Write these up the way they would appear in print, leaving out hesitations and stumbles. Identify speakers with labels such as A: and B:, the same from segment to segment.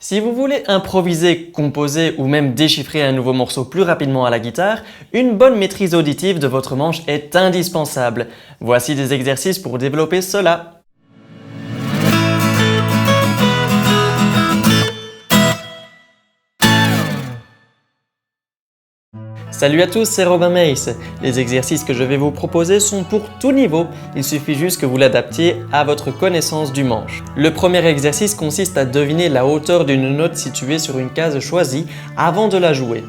A: Si vous voulez improviser, composer ou même déchiffrer un nouveau morceau plus rapidement à la guitare, une bonne maîtrise auditive de votre manche est indispensable. Voici des exercices pour développer cela. Salut à tous, c'est Robin Mace. Les exercices que je vais vous proposer sont pour tout niveau, il suffit juste que vous l'adaptiez à votre connaissance du manche. Le premier exercice consiste à deviner la hauteur d'une note située sur une case choisie avant de la jouer.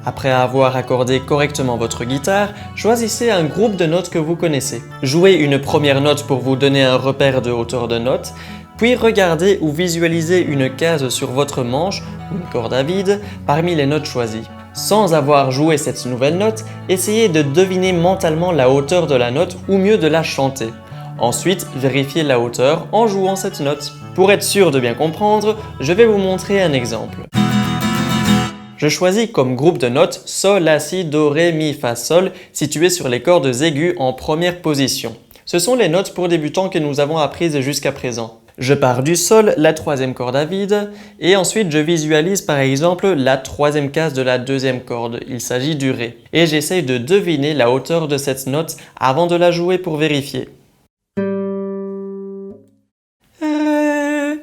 A: Après avoir accordé correctement votre guitare, choisissez un groupe de notes que vous connaissez. Jouez une première note pour vous donner un repère de hauteur de note, puis regardez ou visualisez une case sur votre manche, ou une corde à vide, parmi les notes choisies. Sans avoir joué cette nouvelle note, essayez de deviner mentalement la hauteur de la note ou mieux de la chanter. Ensuite, vérifiez la hauteur en jouant cette note. Pour être sûr de bien comprendre, je vais vous montrer un exemple. Je choisis comme groupe de notes Sol, La, Si, Do, Ré, Mi, Fa, Sol, situées sur les cordes aiguës en première position. Ce sont les notes pour débutants que nous avons apprises jusqu'à présent. Je pars du Sol, la troisième corde à vide, et ensuite je visualise par exemple la troisième case de la deuxième corde, il s'agit du Ré. Et j'essaye de deviner la hauteur de cette note avant de la jouer pour vérifier. Ré.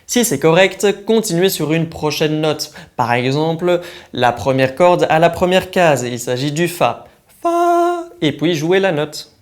A: Si c'est correct, continuez sur une prochaine note. Par exemple, la première corde à la première case, il s'agit du Fa. Fa. Et puis jouez la note.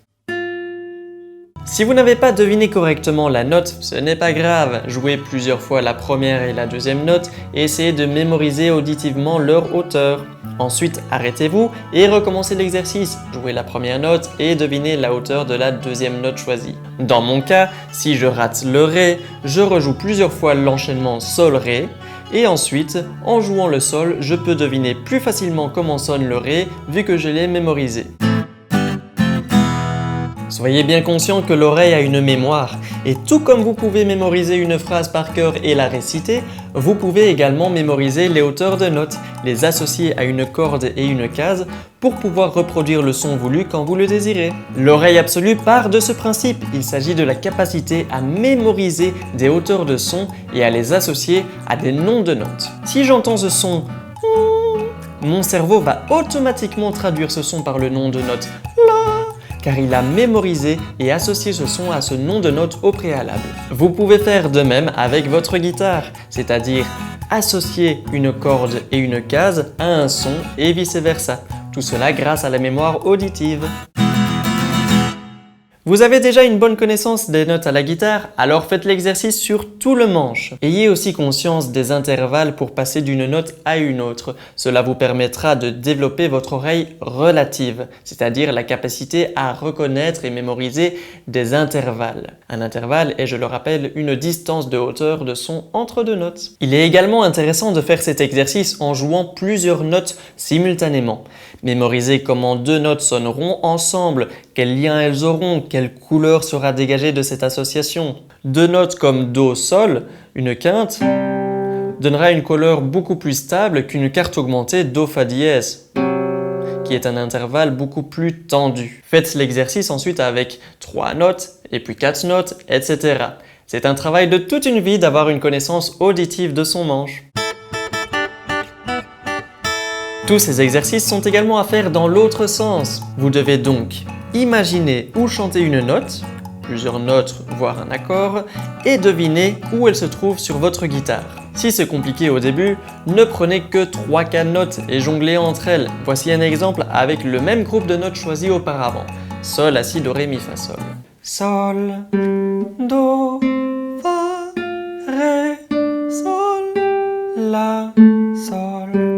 A: Si vous n'avez pas deviné correctement la note, ce n'est pas grave. Jouez plusieurs fois la première et la deuxième note et essayez de mémoriser auditivement leur hauteur. Ensuite, arrêtez-vous et recommencez l'exercice. Jouez la première note et devinez la hauteur de la deuxième note choisie. Dans mon cas, si je rate le Ré, je rejoue plusieurs fois l'enchaînement Sol-Ré et ensuite, en jouant le Sol, je peux deviner plus facilement comment sonne le Ré vu que je l'ai mémorisé. Soyez bien conscient que l'oreille a une mémoire, et tout comme vous pouvez mémoriser une phrase par cœur et la réciter, vous pouvez également mémoriser les hauteurs de notes, les associer à une corde et une case pour pouvoir reproduire le son voulu quand vous le désirez. L'oreille absolue part de ce principe, il s'agit de la capacité à mémoriser des hauteurs de son et à les associer à des noms de notes. Si j'entends ce son, mon cerveau va automatiquement traduire ce son par le nom de note car il a mémorisé et associé ce son à ce nom de note au préalable. Vous pouvez faire de même avec votre guitare, c'est-à-dire associer une corde et une case à un son et vice-versa. Tout cela grâce à la mémoire auditive. Vous avez déjà une bonne connaissance des notes à la guitare, alors faites l'exercice sur tout le manche. Ayez aussi conscience des intervalles pour passer d'une note à une autre. Cela vous permettra de développer votre oreille relative, c'est-à-dire la capacité à reconnaître et mémoriser des intervalles. Un intervalle est, je le rappelle, une distance de hauteur de son entre deux notes. Il est également intéressant de faire cet exercice en jouant plusieurs notes simultanément. Mémorisez comment deux notes sonneront ensemble, quels liens elles auront, quelle couleur sera dégagée de cette association. Deux notes comme Do, Sol, une quinte, donnera une couleur beaucoup plus stable qu'une quarte augmentée Do, Fa dièse, qui est un intervalle beaucoup plus tendu. Faites l'exercice ensuite avec 3 notes, et puis 4 notes, etc. C'est un travail de toute une vie d'avoir une connaissance auditive de son manche. Tous ces exercices sont également à faire dans l'autre sens. Vous devez donc imaginer ou chanter une note, plusieurs notes voire un accord, et deviner où elle se trouve sur votre guitare. Si c'est compliqué au début, ne prenez que 3-4 notes et jonglez entre elles. Voici un exemple avec le même groupe de notes choisi auparavant. Sol, La, Si, Do, Ré, Mi, Fa, Sol. Sol, Do, Fa, Ré, Sol, La, Sol.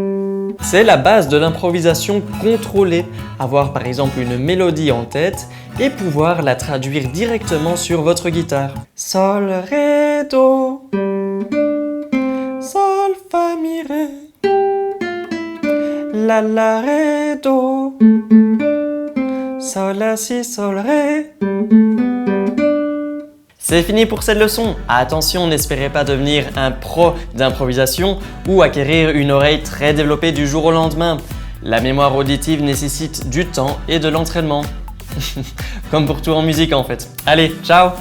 A: C'est la base de l'improvisation contrôlée, avoir par exemple une mélodie en tête et pouvoir la traduire directement sur votre guitare. Sol, Ré, Do, Sol, Fa, Mi, Ré, La, Ré, Do, Sol, La, Si, Sol, Ré. C'est fini pour cette leçon. Attention, n'espérez pas devenir un pro d'improvisation ou acquérir une oreille très développée du jour au lendemain. La mémoire auditive nécessite du temps et de l'entraînement. Comme pour tout en musique en fait. Allez, ciao!